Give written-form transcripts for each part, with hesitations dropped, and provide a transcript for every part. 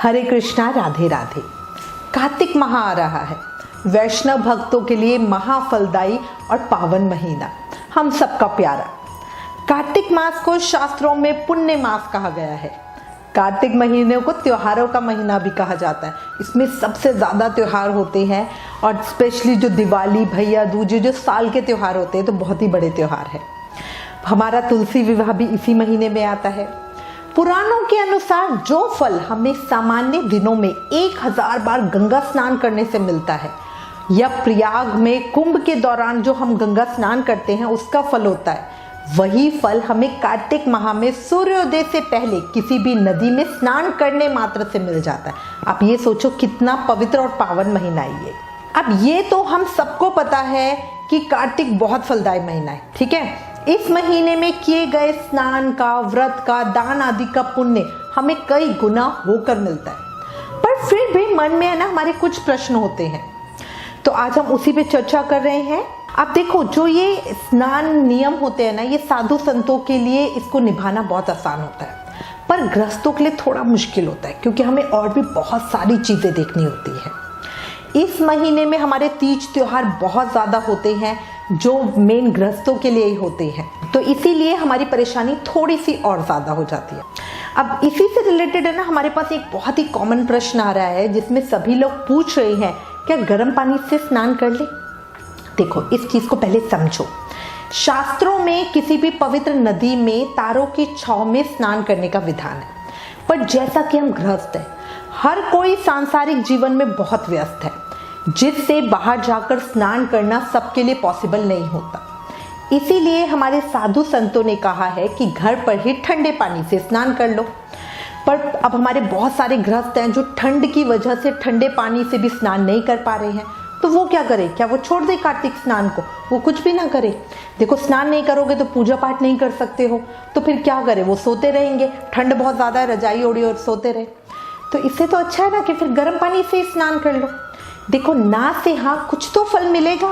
हरे कृष्णा, राधे राधे। कार्तिक माह आ रहा है, वैष्णव भक्तों के लिए महाफलदायी और पावन महीना, हम सबका प्यारा। कार्तिक मास को शास्त्रों में पुण्य मास कहा गया है। कार्तिक महीने को त्योहारों का महीना भी कहा जाता है। इसमें सबसे ज़्यादा त्यौहार होते हैं और स्पेशली जो दिवाली, भैया दूज, जो साल के त्यौहार होते हैं तो बहुत ही बड़े त्यौहार है। हमारा तुलसी विवाह भी इसी महीने में आता है। पुराणों के अनुसार जो फल हमें सामान्य दिनों में 1000 बार गंगा स्नान करने से मिलता है, या प्रयाग में कुंभ के दौरान जो हम गंगा स्नान करते हैं उसका फल होता है, वही फल हमें कार्तिक माह में सूर्योदय से पहले किसी भी नदी में स्नान करने मात्र से मिल जाता है। आप ये सोचो कितना पवित्र और पावन महीना है ये। अब ये तो हम सबको पता है कि कार्तिक बहुत फलदायी महीना है, ठीक है। इस महीने में किए गए स्नान का, व्रत का, दान आदि का पुण्य हमें कई गुना होकर मिलता है। पर फिर भी मन में है ना, हमारे कुछ प्रश्न होते हैं, तो आज हम उसी पे चर्चा कर रहे हैं। आप देखो, जो ये स्नान नियम होते हैं ना, ये साधु संतों के लिए इसको निभाना बहुत आसान होता है, पर गृहस्थों के लिए थोड़ा मुश्किल होता है, क्योंकि हमें और भी बहुत सारी चीजें देखनी होती है। इस महीने में हमारे तीज त्योहार बहुत ज़्यादा होते हैं, जो मेन गृहस्थों के लिए ही होते हैं, तो इसीलिए हमारी परेशानी थोड़ी सी और ज़्यादा हो जाती है। अब इसी से रिलेटेड है ना, हमारे पास एक बहुत ही कॉमन प्रश्न आ रहा है, जिसमें सभी लोग पूछ रहे हैं, क्या गर्म पानी से स्नान कर ले? देखो, इस चीज़ को पहले समझो। शास्त्रों में किसी भी पवित्र नदी में तारों की छांव में स्नान करने का विधान है, पर जैसा कि हम गृहस्थ हैं, हर कोई सांसारिक जीवन में बहुत व्यस्त है, जिससे बाहर जाकर स्नान करना सबके लिए पॉसिबल नहीं होता। इसीलिए हमारे साधु संतों ने कहा है कि घर पर ही ठंडे पानी से स्नान कर लो। पर अब हमारे बहुत सारे गृहस्थ हैं जो ठंड की वजह से ठंडे पानी से भी स्नान नहीं कर पा रहे हैं, तो वो क्या करें? क्या वो छोड़ दे कार्तिक स्नान को, वो कुछ भी ना करे? देखो, स्नान नहीं करोगे तो पूजा पाठ नहीं कर सकते हो, तो फिर क्या करें? वो सोते रहेंगे, ठंड बहुत ज़्यादा है, रजाई ओढ़ी और सोते रहे। तो इससे तो अच्छा है ना कि फिर गर्म पानी से स्नान कर लो। देखो, ना से हाँ कुछ तो फल मिलेगा।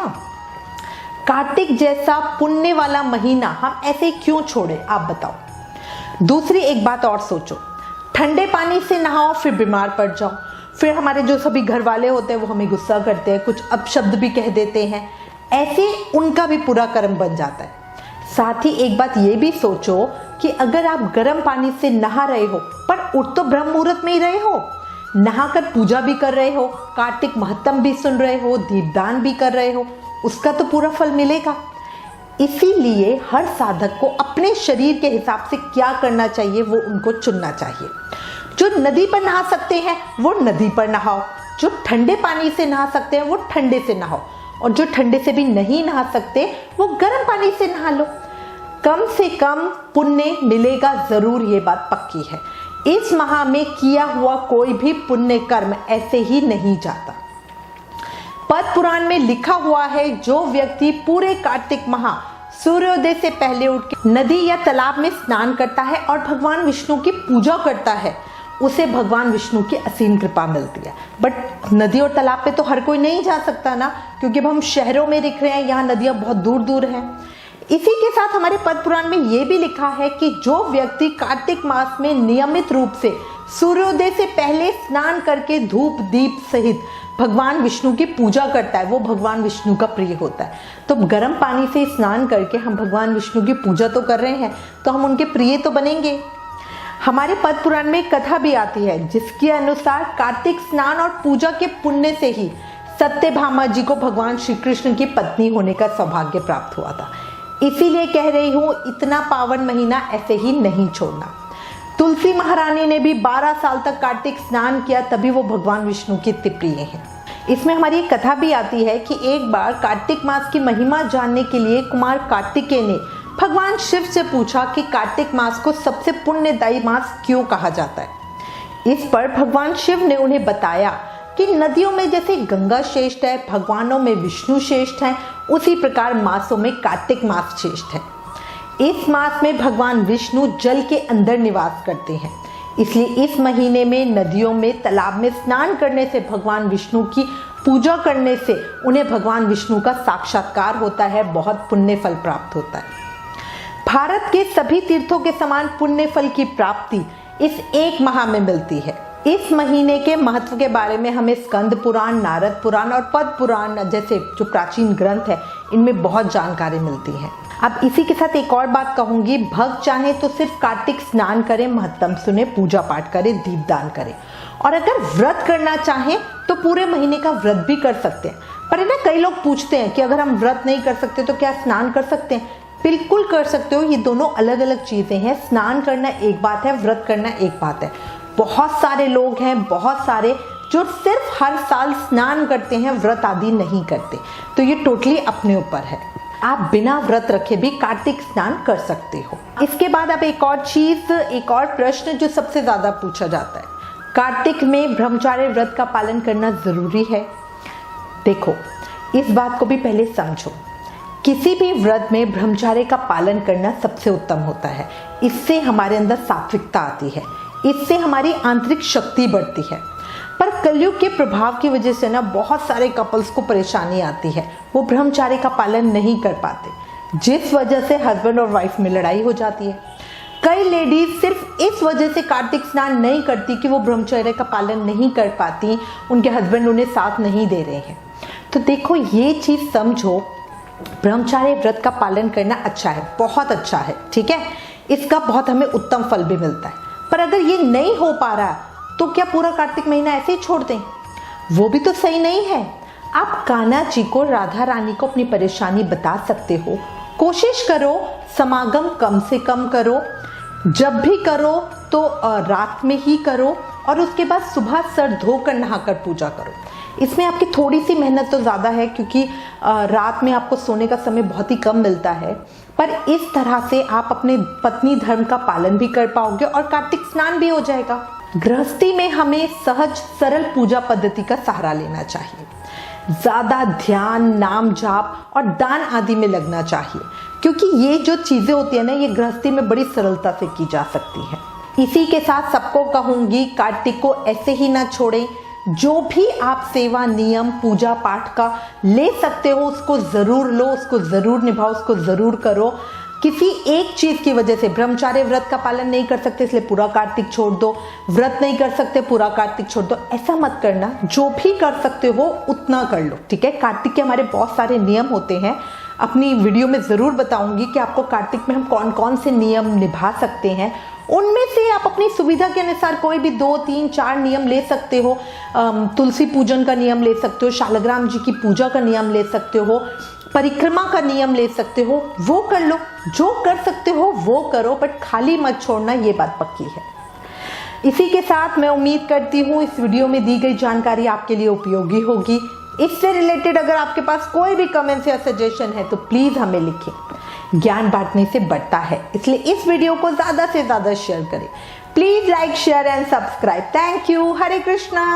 कार्तिक जैसा पुण्य वाला महीना हम ऐसे क्यों छोड़े, आप बताओ। दूसरी एक बात और सोचो, ठंडे पानी से नहाओ फिर बीमार पड़ जाओ, फिर हमारे जो सभी घर वाले होते हैं वो हमें गुस्सा करते हैं, कुछ अपशब्द भी कह देते हैं, ऐसे उनका भी पूरा कर्म बन जाता है। साथ ही एक बात ये भी सोचो कि अगर आप गर्म पानी से नहा रहे हो, पर उठ तो ब्रह्म मुहूर्त में ही रहे हो, नहाकर पूजा भी कर रहे हो, कार्तिक महत्तम भी सुन रहे हो, दीपदान भी कर रहे हो, उसका तो पूरा फल मिलेगा। इसीलिए हर साधक को अपने शरीर के हिसाब से क्या करना चाहिए वो उनको चुनना चाहिए। जो नदी पर नहा सकते हैं वो नदी पर नहाओ, जो ठंडे पानी से नहा सकते हैं वो ठंडे से नहाओ, और जो ठंडे से भी नहीं नहा सकते वो गर्म पानी से नहा लो। कम से कम पुण्य मिलेगा जरूर, ये बात पक्की है। इस माह में किया हुआ कोई भी पुण्य कर्म ऐसे ही नहीं जाता। पद्म पुराण में लिखा हुआ है, जो व्यक्ति पूरे कार्तिक माह सूर्योदय से पहले उठ के नदी या तालाब में स्नान करता है और भगवान विष्णु की पूजा करता है, उसे भगवान विष्णु की असीम कृपा मिलती है। बट नदी और तालाब पे तो हर कोई नहीं जा सकता ना, क्योंकि अब हम शहरों में दिख रहे हैं, यहाँ नदियाँ बहुत दूर दूर हैं। इसी के साथ हमारे पद्म पुराण में ये भी लिखा है कि जो व्यक्ति कार्तिक मास में नियमित रूप से सूर्योदय से पहले स्नान करके धूप दीप सहित भगवान विष्णु की पूजा करता है, वो भगवान विष्णु का प्रिय होता है। तो गर्म पानी से स्नान करके हम भगवान विष्णु की पूजा तो कर रहे हैं, तो हम उनके प्रिय तो बनेंगे। हमारे पद्म पुराण में एक कथा भी आती है, जिसके अनुसार कार्तिक स्नान और पूजा के पुण्य से ही सत्यभामा जी को भगवान श्री कृष्ण की पत्नी होने का सौभाग्य प्राप्त हुआ था। इसीलिए कह रही हूँ, इतना पावन महीना ऐसे ही नहीं छोड़ना। तुलसी महारानी ने भी 12 साल तक कार्तिक स्नान किया, तभी वो भगवान विष्णु की इतनी प्रिय हैं। इसमें हमारी एक कथा भी आती है कि एक बार कार्तिक मास की महिमा जानने के लिए कुमार कार्तिकेय ने भगवान शिव से पूछा कि कार्तिक मास को सबसे पुण्यदायी मास क्यों कहा जाता है। इस पर भगवान शिव ने उन्हें बताया कि नदियों में जैसे गंगा श्रेष्ठ है, भगवानों में विष्णु श्रेष्ठ है, उसी प्रकार मासों में कार्तिक मास श्रेष्ठ है। इस मास में भगवान विष्णु जल के अंदर निवास करते हैं, इसलिए इस महीने में नदियों में, तालाब में स्नान करने से, भगवान विष्णु की पूजा करने से उन्हें भगवान विष्णु का साक्षात्कार होता है, बहुत पुण्य फल प्राप्त होता है। भारत के सभी तीर्थों के समान पुण्य फल की प्राप्ति इस एक माह में मिलती है। इस महीने के महत्व के बारे में हमें स्कंद पुराण, नारद पुराण और पद्म पुराण जैसे जो प्राचीन ग्रंथ है इनमें बहुत जानकारी मिलती है। अब इसी के साथ एक और बात कहूंगी, भक्त चाहे तो सिर्फ कार्तिक स्नान करें, महत्तम सुने, पूजा पाठ करें, दीपदान करें, और अगर व्रत करना चाहें तो पूरे महीने का व्रत भी कर सकते हैं। पर ना कई लोग पूछते हैं कि अगर हम व्रत नहीं कर सकते तो क्या स्नान कर सकते हैं? बिल्कुल कर सकते हो, ये दोनों अलग अलग चीजें हैं। स्नान करना एक बात है, व्रत करना एक बात है। बहुत सारे लोग हैं, बहुत सारे जो सिर्फ हर साल स्नान करते हैं, व्रत आदि नहीं करते, तो ये टोटली अपने ऊपर है। आप बिना व्रत रखे भी कार्तिक स्नान कर सकते हो। इसके बाद अब एक और चीज, एक और प्रश्न जो सबसे ज्यादा पूछा जाता है, कार्तिक में ब्रह्मचर्य व्रत का पालन करना जरूरी है? देखो, इस बात को भी पहले समझो। किसी भी व्रत में ब्रह्मचर्य का पालन करना सबसे उत्तम होता है। इससे हमारे अंदर सात्विकता आती है, इससे हमारी आंतरिक शक्ति बढ़ती है। पर कलयुग के प्रभाव की वजह से ना बहुत सारे कपल्स को परेशानी आती है, वो ब्रह्मचर्य का पालन नहीं कर पाते, जिस वजह से हस्बैंड और वाइफ में लड़ाई हो जाती है। कई लेडीज सिर्फ इस वजह से कार्तिक स्नान नहीं करती कि वो ब्रह्मचर्य का पालन नहीं कर पाती, उनके हस्बैंड उन्हें साथ नहीं दे रहे हैं। तो देखो, ये चीज समझो, ब्रह्मचर्य व्रत का पालन करना अच्छा है, बहुत अच्छा है, ठीक है, इसका बहुत हमें उत्तम फल भी मिलता है। पर अगर ये नहीं हो पा रहा तो क्या पूरा कार्तिक महीना ऐसे ही छोड़ दें? वो भी तो सही नहीं है। आप कान्हा जी को, राधा रानी को अपनी परेशानी बता सकते हो। कोशिश करो समागम कम से कम करो, जब भी करो तो रात में ही करो, और उसके बाद सुबह सर धोकर नहाकर पूजा करो। इसमें आपकी थोड़ी सी मेहनत तो ज़्यादा है, क्योंकि रात में आपको सोने का समय बहुत ही कम मिलता है, पर इस तरह से आप अपने पत्नी धर्म का पालन भी कर पाओगे और कार्तिक स्नान भी हो जाएगा। गृहस्थी में हमें सहज सरल पूजा पद्धति का सहारा लेना चाहिए। ज़्यादा ध्यान, नाम जाप और दान आदि में लगना चाहिए, क्योंकि ये जो चीज़ें होती है ना, ये गृहस्थी में बड़ी सरलता से की जा सकती है। इसी के साथ सबको कहूँगी, कार्तिक को ऐसे ही ना छोड़ें। जो भी आप सेवा, नियम, पूजा पाठ का ले सकते हो उसको ज़रूर लो, उसको ज़रूर निभाओ, उसको ज़रूर करो। किसी एक चीज़ की वजह से ब्रह्मचर्य व्रत का पालन नहीं कर सकते इसलिए पूरा कार्तिक छोड़ दो, व्रत नहीं कर सकते पूरा कार्तिक छोड़ दो, ऐसा मत करना। जो भी कर सकते हो उतना कर लो, ठीक है। कार्तिक के हमारे बहुत सारे नियम होते हैं, अपनी वीडियो में ज़रूर बताऊंगी कि आपको कार्तिक में हम कौन कौन से नियम निभा सकते हैं। उनमें से आप अपनी सुविधा के अनुसार कोई भी 2, 3, 4 नियम ले सकते हो। तुलसी पूजन का नियम ले सकते हो, शालग्राम जी की पूजा का नियम ले सकते हो, परिक्रमा का नियम ले सकते हो, वो कर लो। जो कर सकते हो वो करो, बट खाली मत छोड़ना, ये बात पक्की है। इसी के साथ मैं उम्मीद करती हूँ इस वीडियो में दी गई जानकारी आपके लिए उपयोगी होगी। इससे रिलेटेड अगर आपके पास कोई भी कमेंट्स या सजेशन है तो प्लीज़ हमें लिखें। ज्ञान बांटने से बढ़ता है, इसलिए इस वीडियो को ज़्यादा से ज़्यादा शेयर करें। Please like, share and subscribe. Thank you. Hare Krishna.